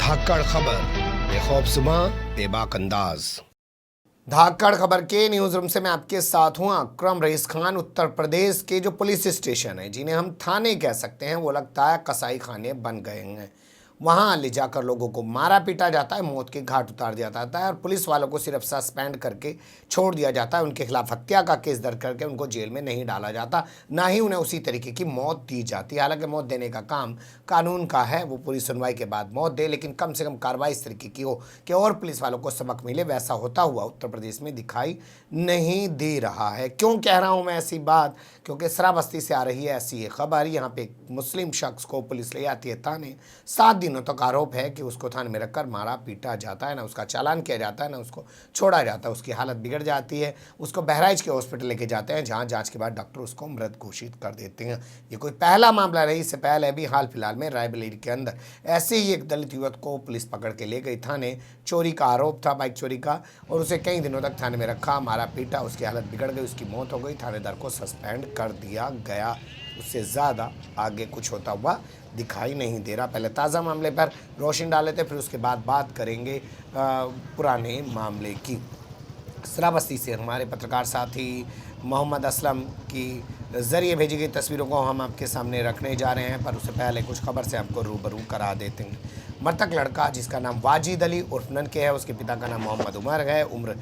धाकड़ खबर बेखौफसमा बेबाक अंदाज। धाकड़ खबर के न्यूज रूम से मैं आपके साथ हूं अकरम रईस खान। उत्तर प्रदेश के जो पुलिस स्टेशन है, जिन्हें हम थाने कह सकते हैं, वो लगता है कसाई खाने बन गए हैं। वहां ले जाकर लोगों को मारा पीटा जाता है, मौत के घाट उतार दिया जाता है और पुलिस वालों को सिर्फ सस्पेंड करके छोड़ दिया जाता है। उनके खिलाफ हत्या का केस दर्ज करके उनको जेल में नहीं डाला जाता, ना ही उन्हें उसी तरीके की मौत दी जाती है। हालांकि मौत देने का काम कानून का है, वो पूरी सुनवाई के बाद मौत दे, लेकिन कम से कम कार्रवाई इस तरीके की हो कि और पुलिस वालों को सबक मिले। वैसा होता हुआ उत्तर प्रदेश में दिखाई नहीं दे रहा है। क्यों कह रहा हूँ मैं ऐसी बात? क्योंकि श्रावस्ती से आ रही है ऐसी एक खबर। यहाँ पे एक मुस्लिम शख्स को पुलिस ले आती है थाने। 7 दिनों तक आरोप है कि उसको थाने में रखकर मारा पीटा जाता है, ना उसका चालान किया जाता है, ना उसको छोड़ा जाता है। उसकी हालत बिगड़ जाती है। उसको बहराइच के हॉस्पिटल लेके जाते हैं, जहाँ जांच के बाद डॉक्टर उसको मृत घोषित कर देते हैं। ये कोई पहला मामला नहीं। इससे पहले भी हाल फिलहाल में रायबरेली के अंदर ऐसे ही एक दलित युवक को पुलिस पकड़ के ले गई थाने। चोरी का आरोप था, बाइक चोरी का, और उसे कई दिनों तक थाने में रखा, मारा पीटा, उसकी हालत बिगड़ गई, उसकी मौत हो गई, थानेदार को सस्पेंड कर दिया गया। उससे ज़्यादा आगे कुछ होता हुआ दिखाई नहीं दे रहा। पहले ताज़ा मामले पर रोशनी डाले थे, फिर उसके बाद बात करेंगे पुराने मामले की। श्रावस्ती से हमारे पत्रकार साथी मोहम्मद असलम की ज़रिए भेजी गई तस्वीरों को हम आपके सामने रखने जा रहे हैं, पर उससे पहले कुछ खबर से आपको रूबरू करा देते हैं। मृतक लड़का, जिसका नाम वाजिद अली उर्फ ननके है, उसके पिता का नाम मोहम्मद उमर है, उम्र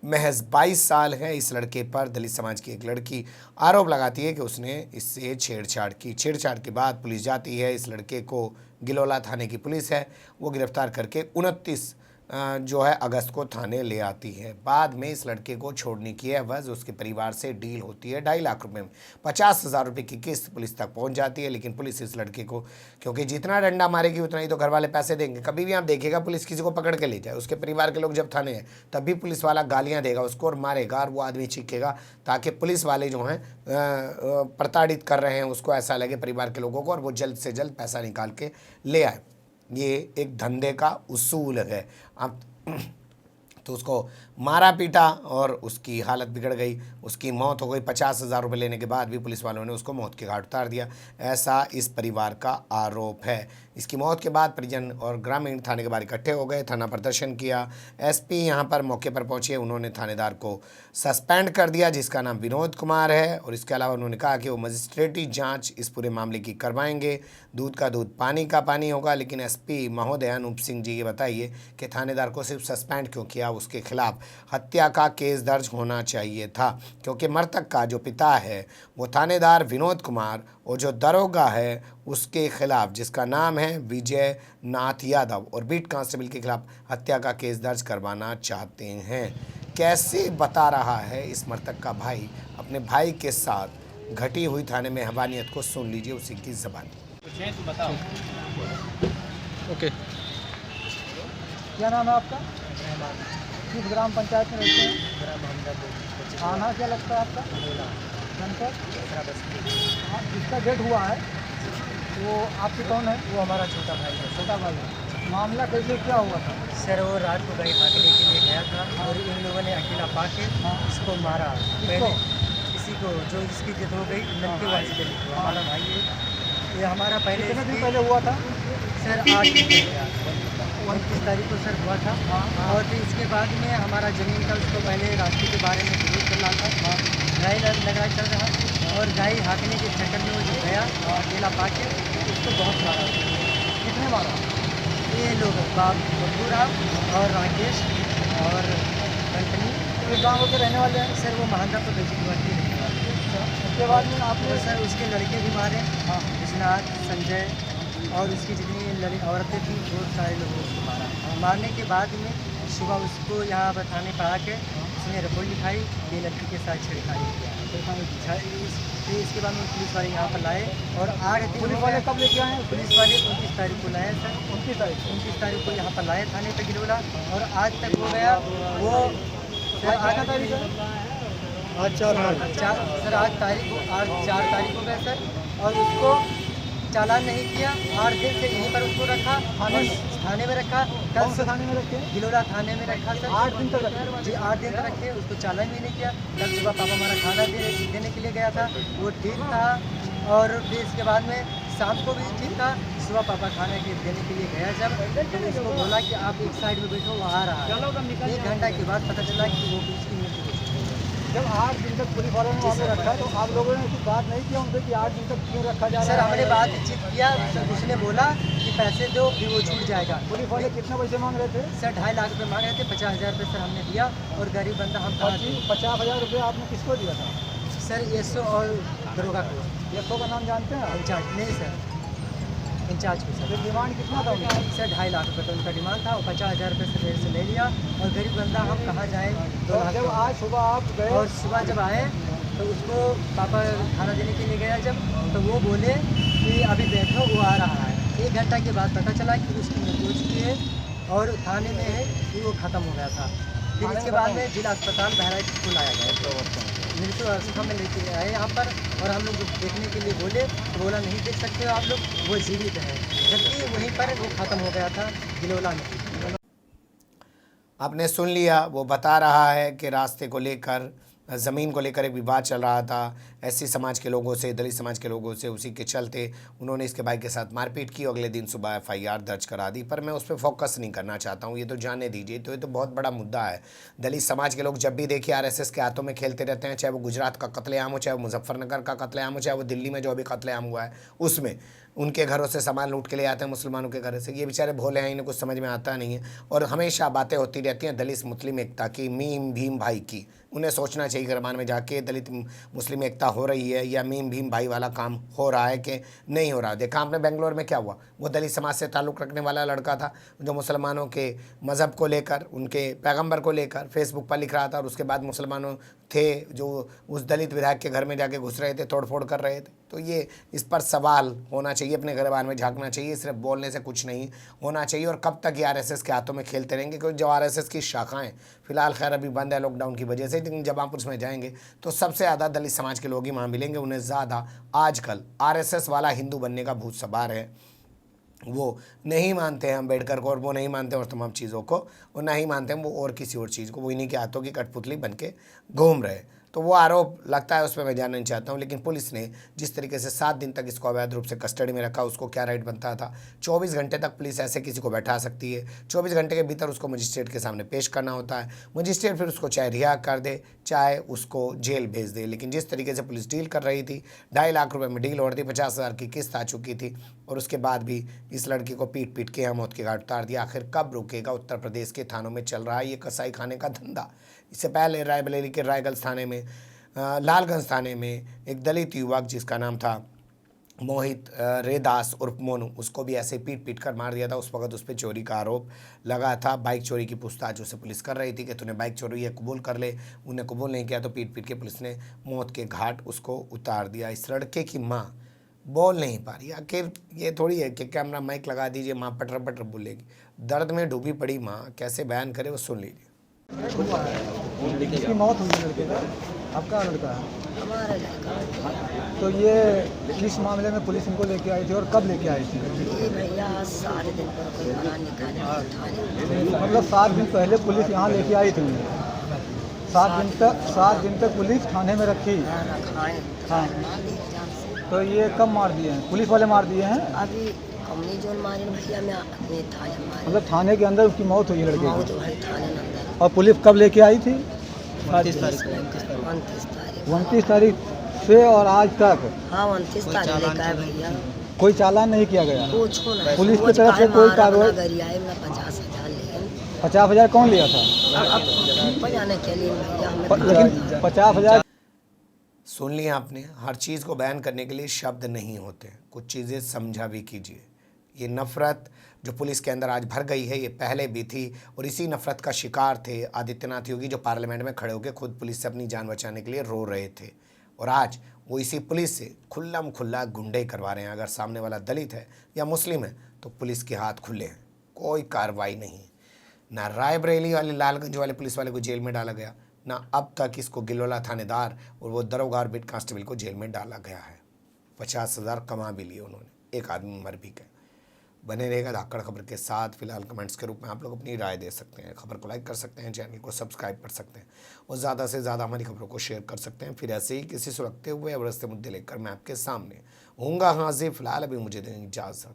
महज 22 साल है। इस लड़के पर दलित समाज की एक लड़की आरोप लगाती है कि उसने इससे छेड़छाड़ की। छेड़छाड़ के बाद पुलिस जाती है। इस लड़के को गिलोला थाने की पुलिस है, वो गिरफ्तार करके 29 जो है अगस्त को थाने ले आती है। बाद में इस लड़के को छोड़ने की एवज उसके परिवार से डील होती है। 2.5 लाख रुपए में 50,000 रुपये की किस्त पुलिस तक पहुंच जाती है। लेकिन पुलिस इस लड़के को, क्योंकि जितना डंडा मारेगी उतना ही तो घर वाले पैसे देंगे। कभी भी आप देखिएगा पुलिस किसी को पकड़ के ले जाए, उसके परिवार के लोग जब थाने हैं तब भी पुलिस वाला गालियाँ देगा उसको और मारेगा, और वो आदमी चीखेगा, ताकि पुलिस वाले जो हैं प्रताड़ित कर रहे हैं उसको ऐसा लगे परिवार के लोगों को, और वो जल्द से जल्द पैसा निकाल के ले आए। ये एक धंधे का उसूल है। अब तो उसको मारा पीटा और उसकी हालत बिगड़ गई, उसकी मौत हो गई। 50,000 रुपये लेने के बाद भी पुलिस वालों ने उसको मौत के घाट उतार दिया, ऐसा इस परिवार का आरोप है। इसकी मौत के बाद परिजन और ग्रामीण थाने के बाहर इकट्ठे हो गए, थाना प्रदर्शन किया। एसपी यहाँ पर मौके पर पहुँचे, उन्होंने थानेदार को सस्पेंड कर दिया, जिसका नाम विनोद कुमार है। और इसके अलावा उन्होंने कहा कि वो मजिस्ट्रेटी जाँच इस पूरे मामले की करवाएंगे। दूध का दूध पानी का पानी होगा। लेकिन एसपी महोदय अनूप सिंह जी, ये बताइए कि थानेदार को सिर्फ सस्पेंड क्यों किया? उसके खिलाफ हत्या का केस दर्ज होना चाहिए था, क्योंकि मृतक का जो पिता है वो थानेदार विनोद कुमार, और जो दरोगा है उसके खिलाफ, जिसका नाम है विजय नाथ यादव, और बीट कांस्टेबल के खिलाफ हत्या का केस दर्ज करवाना चाहते हैं। कैसे बता रहा है इस मृतक का भाई अपने भाई के साथ घटी हुई थाने में हैवानियत को, सुन लीजिए उसी की ज़बान। ओके, क्या नाम है आपका? किस ग्राम पंचायत में रहते हैं? थाना क्या लगता है आपका? जिसका डेट हुआ है वो आपके कौन है? वो हमारा छोटा भाई है। छोटा भाई है। मामला कैसे क्या हुआ था? सर वो रात को गाय भागने के लिए गया था और इन लोगों ने अकेला पाके उसको मारा। पहले किसी को जो इसकी डेथ हो गई, लड़के वाजिद अली, हमारा भाई है। ये हमारा पहले कितने दिन पहले हुआ था? सर 8 दिन पहले 29 तारीख को सर हुआ था। और फिर इसके बाद में हमारा ज़मीन का उसको पहले रास्ते के बारे में विरोध कर रहा था, गाय लड़ाई चल रहा, और गाय हाँकने के चक्कर में वो जो गया अकेला पाके उसको बहुत मारा। कितने मारा? ये लोग बब्बू राम और राकेश और कंटनी, ये गाँव के रहने वाले हैं। सर वो महानदा को बेचीवाटी रहने वाले हैं। उसके बाद में आपने तो सर उसके लड़के भी मारे, विश्वनाथ, संजय और उसकी जितनी औरतें थी बहुत सारे लोगों को मारा। मारने के बाद में सुबह उसको यहाँ पर थाने पर आके उसने रिपोर्ट लिखाई कि लड़की के साथ छेड़खानी किया। फिर इसके बाद में पुलिस वाले यहाँ पर लाए और 8 दिन। पुलिस वाले कब लेके आए? पुलिस वाले 29 तारीख को लाए सर। 29 तारीख को यहाँ पर लाए थाने पर गिलोला, और आज तक हो गया वो सर 8 तारीख आज 4 सर आज 4 तारीख हो गया सर। और उसको चालान नहीं किया। 8 दिन से यहीं पर उसको रखा, थाने में रखा। कल से थाने में रखे? गिलोला थाने में रखा सर। 8 दिन तक रखे? जी 8 दिन तक रखे, उसको चालान भी नहीं किया। कल सुबह पापा हमारा खाना देने के लिए गया था, वो ठीक था। और फिर इसके बाद में शाम को भी ठीक था, सुबह पापा खाने के देने के लिए गया जब, तो उसको बोला कि आप एक साइड में बैठो, वो आ रहा है। 1 घंटा के बाद पता चला कि वो उसकी मृत्यु हो चुकी है। जब 8 दिन तक पुलिस वालों ने वहाँ पे रखा तो आप लोगों ने कुछ बात नहीं किया उनसे कि 8 दिन तक क्यों रखा जा रहा है? सर हमने बातचीत किया, सर उसने बोला कि पैसे दो फिर वो छूट जाएगा। पुलिस वाले कितने पैसे मांग रहे थे? सर 2.5 लाख रुपये मांग रहे थे, 50,000 रुपये सर हमने दिया, और गरीब बंदा हम कहाँ थे। 50,000 रुपये आपने किसको दिया था? सर एसओ और दरोगा को। एसओ का नाम जानते हैं आप? इंचार्ज नहीं सर, इंचार्ज को सर। फिर डिमांड कितना था उनका? सर 2.5 लाख रुपये का उनका डिमांड था, और 50,000 रुपये से मेरे से ले लिया, और गरीब बंदा हम कहाँ जाए। 2 लाख जब आज सुबह आप गए और सुबह जब आए तो उसको पापा खाना देने के लिए गया जब, तो वो बोले कि अभी बैठो वो आ रहा है। 1 घंटा के बाद पता चला कि उसकी मृत्यु हो चुकी है, और थाने में है कि वो ख़त्म हो गया था। फिर इसके बाद में जिला अस्पताल बहराइच को लाया गया, मृत्यु अवस्था में लेके आए यहाँ पर, और हम लोग देखने के लिए बोले तो बोला नहीं देख सकते हो आप लोग, वो जीवित है, जबकि वहीं पर वो ख़त्म हो गया था गिलोला में। आपने सुन लिया, वो बता रहा है कि रास्ते को लेकर, ज़मीन को लेकर एक विवाद चल रहा था एससी समाज के लोगों से, दलित समाज के लोगों से। उसी के चलते उन्होंने इसके भाई के साथ मारपीट की, अगले दिन सुबह FIR दर्ज करा दी। पर मैं उस पर फोकस नहीं करना चाहता हूँ, ये तो जाने दीजिए। तो ये तो बहुत बड़ा मुद्दा है। दलित समाज के लोग जब भी देखिए RSS के हाथों में खेलते रहते हैं, चाहे वो गुजरात का कत्लेआम हो, चाहे वो मुजफ्फरनगर का कत्लेआम हो, चाहे वो दिल्ली में जो अभी कत्लेआम हुआ है उसमें उनके घरों से सामान लूट के ले आते हैं मुसलमानों के घर से। ये बेचारे भोले हैं, इन्हें कुछ समझ में आता नहीं है, और हमेशा बातें होती रहती हैं दलित मुस्लिम एकता की, मीम भीम भाई की। उन्हें सोचना चाहिए गरमान में जाके दलित मुस्लिम एकता हो रही है या मीम भीम भाई वाला काम हो रहा है कि नहीं हो रहा है। देखा आपने बेंगलोर में क्या हुआ, वो दलित समाज से ताल्लुक़ रखने वाला लड़का था जो मुसलमानों के मज़हब को लेकर, उनके पैगम्बर को लेकर फेसबुक पर लिख रहा था, और उसके बाद मुसलमानों थे जो उस दलित विधायक के घर में जाके घुस रहे थे, तोड़फोड़ कर रहे थे। तो ये इस पर सवाल होना चाहिए, अपने गरबान में झांकना चाहिए, सिर्फ बोलने से कुछ नहीं होना चाहिए। और कब तक ये RSS के हाथों में खेलते रहेंगे, क्योंकि जो RSS की शाखाएं फिलहाल खैर अभी बंद है लॉकडाउन की वजह से, लेकिन जब आप उसमें जाएंगे तो सबसे ज़्यादा दलित समाज के लोग ही वहाँ मिलेंगे। उन्हें ज़्यादा आजकल RSS वाला हिंदू बनने का भूत सवार है। वो नहीं मानते हैं अम्बेडकर को, और वो नहीं मानते और तमाम चीज़ों को, और ना ही मानते हैं वो और किसी और चीज़ को। वो इन्हीं के हाथों की कठपुतली बन के घूम रहे। तो वो आरोप लगता है, उस पर मैं जानना नहीं चाहता हूँ। लेकिन पुलिस ने जिस तरीके से 7 दिन तक इसको अवैध रूप से कस्टडी में रखा, उसको क्या राइट बनता था? 24 घंटे तक पुलिस ऐसे किसी को बैठा सकती है, 24 घंटे के भीतर उसको मजिस्ट्रेट के सामने पेश करना होता है। मजिस्ट्रेट फिर उसको चाहे रिहा कर दे, चाहे उसको जेल भेज दे। लेकिन जिस तरीके से पुलिस डील कर रही थी, 2.5 लाख रुपये में डील हो रही थी, 50,000 की किस्त आ चुकी थी, और उसके बाद भी इस लड़की को पीट पीट के यहाँ मौत के घाट उतार दिया। आखिर कब रुकेगा? उत्तर प्रदेश के थानों में चल रहा है ये कसाई खाने का धंधा। इससे पहले रायबरेली के रायगंज थाने में, लालगंज थाने में एक दलित युवक जिसका नाम था मोहित रेदास उर्फ मोनू, उसको भी ऐसे पीट पीट कर मार दिया था। उस वक्त उस पर चोरी का आरोप लगा था। बाइक चोरी की पूछताछ उससे पुलिस कर रही थी कि तूने बाइक चोरी है, कबूल कर ले। उन्हें कबूल नहीं किया तो पीट पीट के पुलिस ने मौत के घाट उसको उतार दिया। इस लड़के की माँ बोल नहीं पा रही। आखिर ये थोड़ी है कि कैमरा माइक लगा दीजिए, माँ पटर पटर बोलेगी। दर्द में डूबी पड़ी माँ कैसे बयान करे वो सुन लीजिए। इसकी मौत हुई लड़के का, आपका लड़का है? हमारा लड़का। तो ये इस मामले में पुलिस इनको लेके आई थी, और कब लेके आई थी? ये भैया 7 दिन पर कोई बना निकाले थाने। मतलब 7 दिन पहले पुलिस यहाँ लेके आई थी। 7 दिन तक पुलिस थाने में रखी। रखाएं हाँ। मार दिए जान से। तो ये कब मार दिए हैं? पुलिस वाले मार दिए हैं? अभी कमनी जोन मारे भैया में अपने थाने मारे। मतलब थाने के अंदर उसकी मौत हुई है लड़के मौत की। भाई थाने में अंदर। और पुलिस कब लेके आई थी? 29 तारीख। 29 तारीख से और आज तक? हाँ 29 तारीख लेकर आए भैया। कोई चालान नहीं किया गया? कुछ नहीं। पुलिस की तरफ से कोई कार्रवाई? 50,000 लेकिन 50,000 कौन लिया था? अब बजाने के लिए भैया लेकिन 50,000। सुन लिया आपने, हर चीज़ को बयान करने के लिए शब्द नहीं होते, कुछ चीज़ें समझा भी कीजिए। ये नफ़रत जो पुलिस के अंदर आज भर गई है, ये पहले भी थी, और इसी नफ़रत का शिकार थे आदित्यनाथ योगी, जो पार्लियामेंट में खड़े होकर खुद पुलिस से अपनी जान बचाने के लिए रो रहे थे। और आज वो इसी पुलिस से खुल्लम खुल्ला गुंडे करवा रहे हैं। अगर सामने वाला दलित है या मुस्लिम है तो पुलिस के हाथ खुले हैं, कोई कार्रवाई नहीं। ना रायबरेली वाले लालगंज वाले पुलिस वाले को जेल में डाला गया, ना अब तक इसको गिलोला थानेदार और वो दरोगा और बिट कांस्टेबल को जेल में डाला गया है। 50,000 कमा भी लिए उन्होंने, एक आदमी मर भी गया। बने रहेगा धाकड़ खबर के साथ। फिलहाल कमेंट्स के रूप में आप लोग अपनी राय दे सकते हैं, खबर को लाइक कर सकते हैं, चैनल को सब्सक्राइब कर सकते हैं और ज़्यादा से ज़्यादा हमारी खबरों को शेयर कर सकते हैं। फिर ऐसे ही किसी सुलगते हुए अवरस्ते मुद्दे लेकर मैं आपके सामने होऊंगा हाजिर। फिलहाल अभी मुझे दें इजाज़त।